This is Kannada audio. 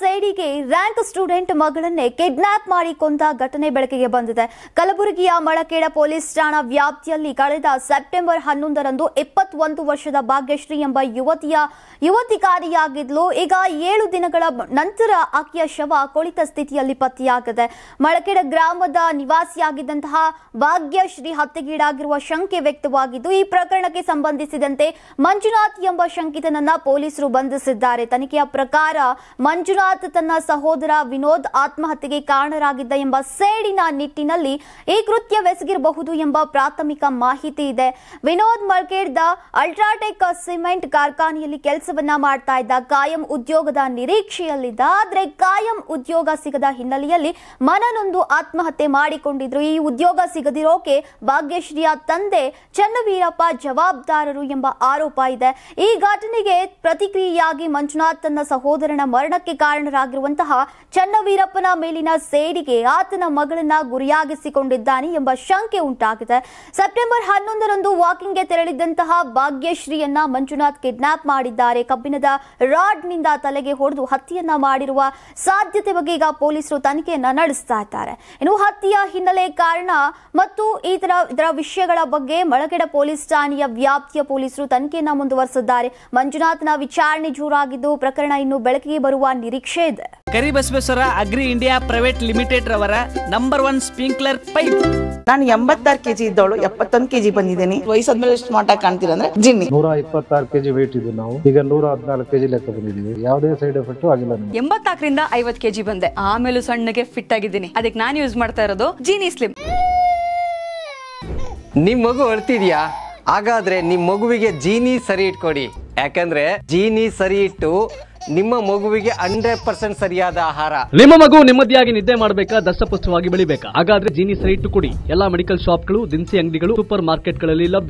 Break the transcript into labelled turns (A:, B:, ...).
A: ಸೇಡಿಗೆ ರ್ಯಾಂಕ್ ಸ್ಟೂಡೆಂಟ್ ಮಗಳನ್ನೇ ಕಿಡ್ನಾಪ್ ಮಾಡಿ ಕೊಂದ ಘಟನೆ ಬೆಳಕಿಗೆ ಬಂದಿದೆ. ಕಲಬುರಗಿಯ ಮಳಖೇಡ ಪೊಲೀಸ್ ಠಾಣಾ ವ್ಯಾಪ್ತಿಯಲ್ಲಿ ಕಳೆದ ಸೆಪ್ಟೆಂಬರ್ 11ರಂದು 21 ವರ್ಷದ ಭಾಗ್ಯಶ್ರೀ ಎಂಬ ಯುವತಿ ಕಾಣೆಯಾಗಿದ್ಲು. ಈಗ 7 ದಿನಗಳ ನಂತರ ಆಕೆಯ ಶವ ಕೊಳಿತ ಸ್ಥಿತಿಯಲ್ಲಿ ಪತ್ತೆಯಾಗಿದೆ. ಮಳಖೇಡ ಗ್ರಾಮದ ನಿವಾಸಿಯಾಗಿದ್ದಂತಹ ಭಾಗ್ಯಶ್ರೀ ಹತ್ಯೆಗೀಡಾಗಿರುವ ಶಂಕೆ ವ್ಯಕ್ತವಾಗಿದ್ದು, ಈ ಪ್ರಕರಣಕ್ಕೆ ಸಂಬಂಧಿಸಿದಂತೆ ಮಂಜುನಾಥ್ ಎಂಬ ಶಂಕಿತನನ್ನ ಪೊಲೀಸರು ಬಂಧಿಸಿದ್ದಾರೆ. ತನಿಖೆಯ ಪ್ರಕಾರ ಮಂಜುನಾಥ್ ತನ್ನ ಸಹೋದರ ವಿನೋದ್ ಆತ್ಮಹತ್ಯೆಗೆ ಕಾರಣರಾಗಿದ್ದ ಎಂಬ ಸೇಡಿನ ನಿಟ್ಟಿನಲ್ಲಿ ಈ ಕೃತ್ಯವೆಸಗಿರಬಹುದು ಎಂಬ ಪ್ರಾಥಮಿಕ ಮಾಹಿತಿ ಇದೆ. ವಿನೋದ್ ಮಳಖೇಡದ ಅಲ್ಟ್ರಾಟೆಕ್ ಸಿಮೆಂಟ್ ಕಾರ್ಖಾನೆಯಲ್ಲಿ ಕೆಲಸವನ್ನ ಮಾಡ್ತಾ ಇದ್ದ. ಕಾಯಂ ಉದ್ಯೋಗದ ನಿರೀಕ್ಷೆಯಲ್ಲಿದ್ದ. ಆದರೆ ಕಾಯಂ ಉದ್ಯೋಗ ಸಿಗದ ಹಿನ್ನೆಲೆಯಲ್ಲಿ ಮನನೊಂದು ಆತ್ಮಹತ್ಯೆ ಮಾಡಿಕೊಂಡಿದ್ರು. ಈ ಉದ್ಯೋಗ ಸಿಗದಿರೋಕೆ ಭಾಗ್ಯಶ್ರೀಯ ತಂದೆ ಚನ್ನವೀರಪ್ಪ ಜವಾಬ್ದಾರರು ಎಂಬ ಆರೋಪ ಇದೆ. ಈ ಘಟನೆಗೆ ಪ್ರತಿಕ್ರಿಯೆಯಾಗಿ ಮಂಜುನಾಥ್ ತನ್ನ ಸಹೋದರನ ಮರಣಕ್ಕೆ ಕಾರಣರಾಗಿರುವಂತಹ ಚನ್ನವೀರಪ್ಪನ ಮೇಲಿನ ಸೇಡಿಗೆ ಆತನ ಮಗಳನ್ನ ಗುರಿಯಾಗಿಸಿಕೊಂಡಿದ್ದಾನೆ ಎಂಬ ಶಂಕೆ ಉಂಟಾಗಿದೆ. ಸೆಪ್ಟೆಂಬರ್ 11ರಂದು ವಾಕಿಂಗ್ಗೆ ತೆರಳಿದ್ದಂತಹ ಭಾಗ್ಯಶ್ರೀಯನ್ನ ಮಂಜುನಾಥ್ ಕಿಡ್ನಾಪ್ ಮಾಡಿದ್ದಾರೆ. ಕಬ್ಬಿಣದ ರಾಡ್ನಿಂದ ತಲೆಗೆ ಹೊಡೆದು ಹತ್ಯೆಯನ್ನ ಮಾಡಿರುವ ಸಾಧ್ಯತೆ ಬಗ್ಗೆ ಈಗ ಪೊಲೀಸರು ತನಿಖೆಯನ್ನ ನಡೆಸ್ತಾ ಇದ್ದಾರೆ. ಇನ್ನು ಹತ್ಯೆಯ ಹಿನ್ನೆಲೆ, ಕಾರಣ ಮತ್ತು ಇದರ ವಿಷಯಗಳ ಬಗ್ಗೆ ಮಳಖೇಡ ಪೊಲೀಸ್ ಠಾಣೆಯ ವ್ಯಾಪ್ತಿಯ ಪೊಲೀಸರು ತನಿಖೆಯನ್ನ ಮುಂದುವರೆಸಿದ್ದಾರೆ. ಮಂಜುನಾಥ್ನ ವಿಚಾರಣೆ ಜೋರಾಗಿದ್ದು, ಪ್ರಕರಣ ಇನ್ನು ಬೆಳಕಿಗೆ ಬರುವ ನಿರೀಕ್ಷೆ ಇದೆ.
B: Karibasaveshwara agri India private limited ರವರ ನಂಬರ್ 1 ಸ್ಪ್ರಿಂಕ್ಲರ್ ಪೈಪ್.
C: ನಾನು 86 kg ಇದ್ದವಳು 71 kg ಬಂದಿದ್ದೀನಿ. ವಯಸ್ಸಾದ್ಮೇಲೆ ಸ್ಮಾರ್ಟ್ ಆಗಿ ಕಾಣ್ತೀರಾ ಅಂದ್ರೆ ಜಿನ್ನಿ.
D: 126 kg ವೇಟ್ ಇದೆ. ನಾವು ಈಗ 114 kg ಲೆಕ್ಕ ಬಂದಿದ್ದೀವಿ. ಯಾವುದೇ ಸೈಡ್ ಎಫೆಕ್ಟ್ ಆಗಿಲ್ಲ.
E: 84ರಿಂದ 50 kg ಬಂದೆ. ಆಮೇಲೆ ಸಣ್ಣಗೆ ಫಿಟ್ ಆಗಿದ್ದೀನಿ. ಅದಕ್ಕೆ ನಾನು ಯೂಸ್ ಮಾಡ್ತಾ ಇರೋದು ಜೀನಿ ಸ್ಲಿಮ್.
F: ನಿಮ್ ಮಗು ಅಳ್ತಿದ್ಯಾ? ಹಾಗಾದ್ರೆ ನಿಮ್ ಮಗುವಿಗೆ ಜೀನಿ ಸರಿ ಇಟ್ಕೊಡಿ. ಯಾಕಂದ್ರೆ ಜೀನಿ ಸರಿ ಇಟ್ಟು ನಿಮ್ಮ ಮಗುವಿಗೆ 100% ಸರಿಯಾದ ಆಹಾರ.
G: ನಿಮ್ಮ ಮಗು ನೆಮ್ಮದಿಯಾಗಿ ನಿದ್ದೆ ಮಾಡಬೇಕಾ, ದಷ್ಟಪುಷ್ಟವಾಗಿ ಬೆಳಿಬೇಕಾ? ಹಾಗಾದ್ರೆ ಜೀನಿ ಸರಿ ಇಟ್ಟು ಕೊಡಿ. ಎಲ್ಲಾ ಮೆಡಿಕಲ್ ಶಾಪ್ಗಳು, ದಿನಸಿ ಅಂಗಡಿಗಳು, ಸೂಪರ್ ಮಾರ್ಕೆಟ್ಗಳಲ್ಲಿ ಲಭ್ಯ.